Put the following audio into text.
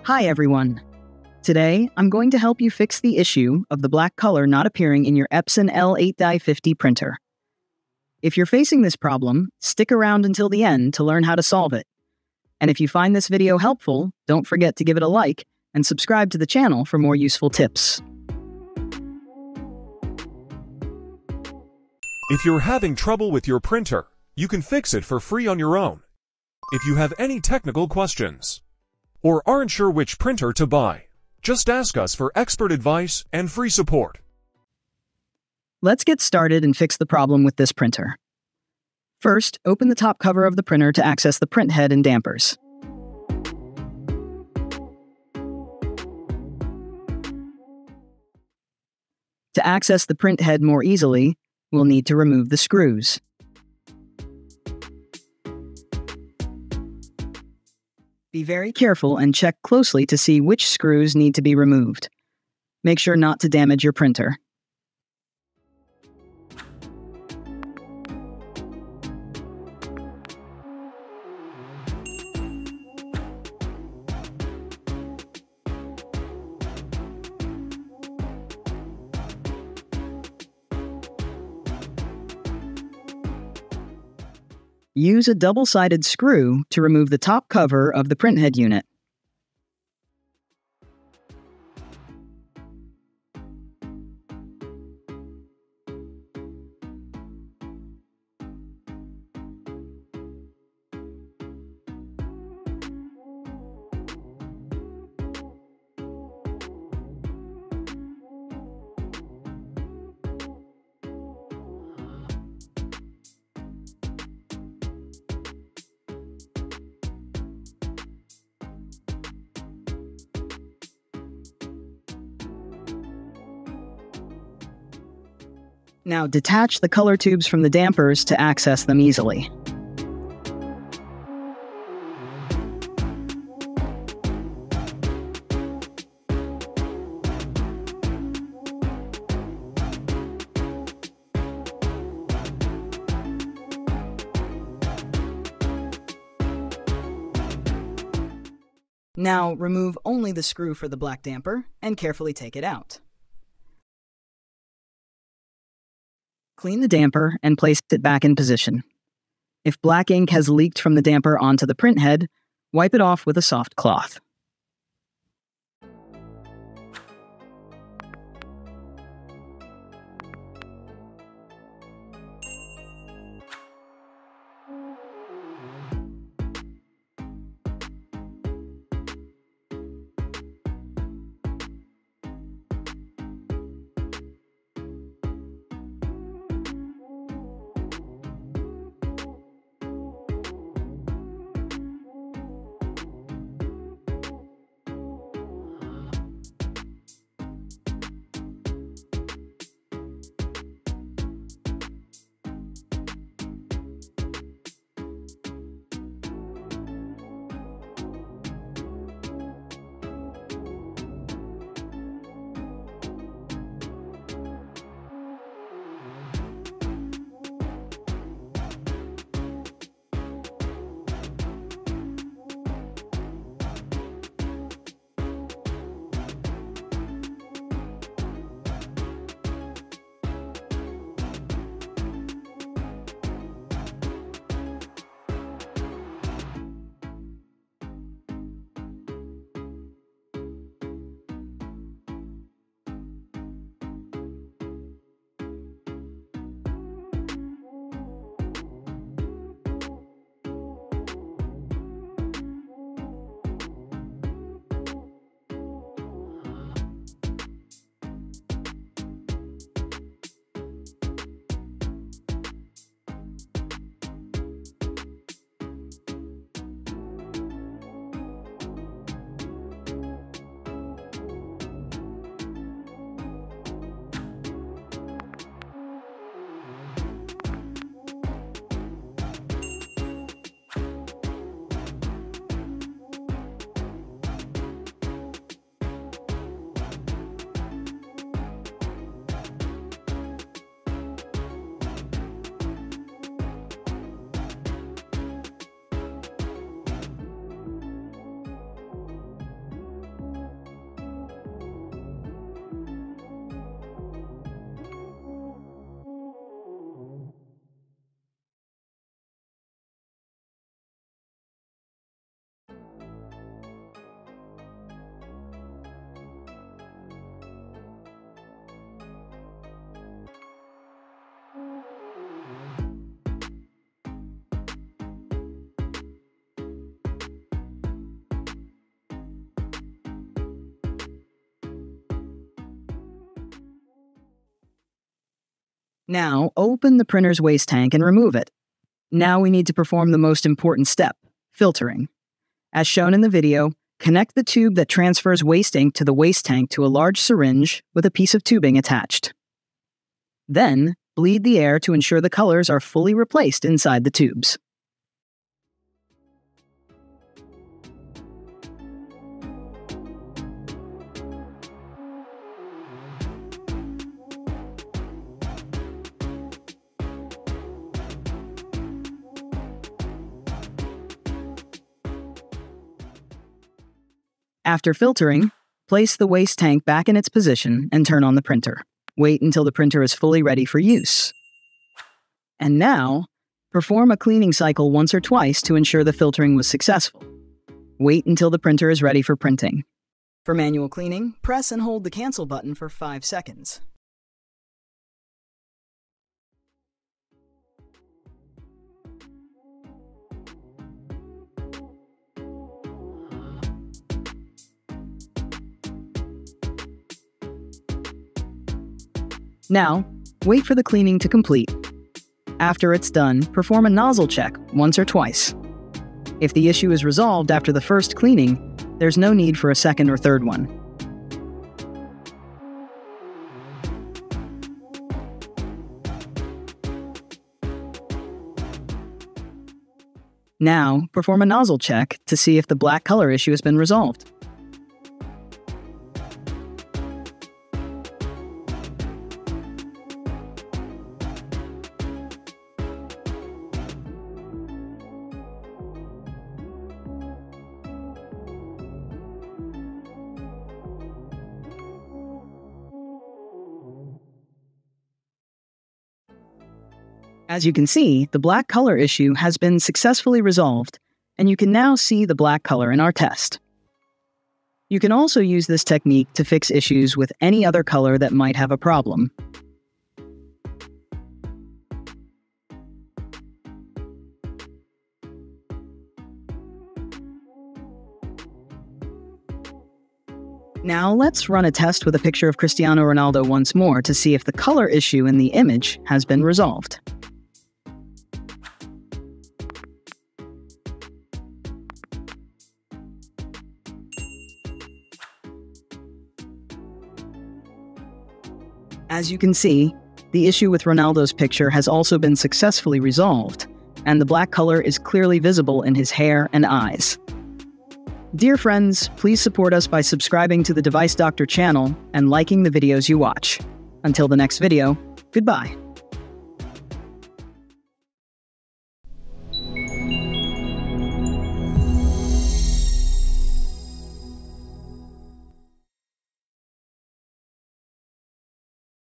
Hi everyone. Today, I'm going to help you fix the issue of the black color not appearing in your Epson L8050 printer. If you're facing this problem, stick around until the end to learn how to solve it. And if you find this video helpful, don't forget to give it a like and subscribe to the channel for more useful tips. If you're having trouble with your printer, you can fix it for free on your own. If you have any technical questions or aren't sure which printer to buy, just ask us for expert advice and free support. Let's get started and fix the problem with this printer. First, open the top cover of the printer to access the print head and dampers. To access the print head more easily, we'll need to remove the screws. Be very careful and check closely to see which screws need to be removed. Make sure not to damage your printer. Use a double-sided screw to remove the top cover of the printhead unit. Now detach the color tubes from the dampers to access them easily. Now remove only the screw for the black damper and carefully take it out. Clean the damper and place it back in position. If black ink has leaked from the damper onto the printhead, wipe it off with a soft cloth. Now, open the printer's waste tank and remove it. Now we need to perform the most important step, filtering. As shown in the video, connect the tube that transfers waste ink to the waste tank to a large syringe with a piece of tubing attached. Then, bleed the air to ensure the colors are fully replaced inside the tubes. After filtering, place the waste tank back in its position and turn on the printer. Wait until the printer is fully ready for use. And now, perform a cleaning cycle once or twice to ensure the filtering was successful. Wait until the printer is ready for printing. For manual cleaning, press and hold the cancel button for 5 seconds. Now, wait for the cleaning to complete. After it's done, perform a nozzle check once or twice. If the issue is resolved after the first cleaning, there's no need for a second or third one. Now, perform a nozzle check to see if the black color issue has been resolved. As you can see, the black color issue has been successfully resolved, and you can now see the black color in our test. You can also use this technique to fix issues with any other color that might have a problem. Now let's run a test with a picture of Cristiano Ronaldo once more to see if the color issue in the image has been resolved. As you can see, the issue with Ronaldo's picture has also been successfully resolved, and the black color is clearly visible in his hair and eyes. Dear friends, please support us by subscribing to the Device Doctor channel and liking the videos you watch. Until the next video, goodbye.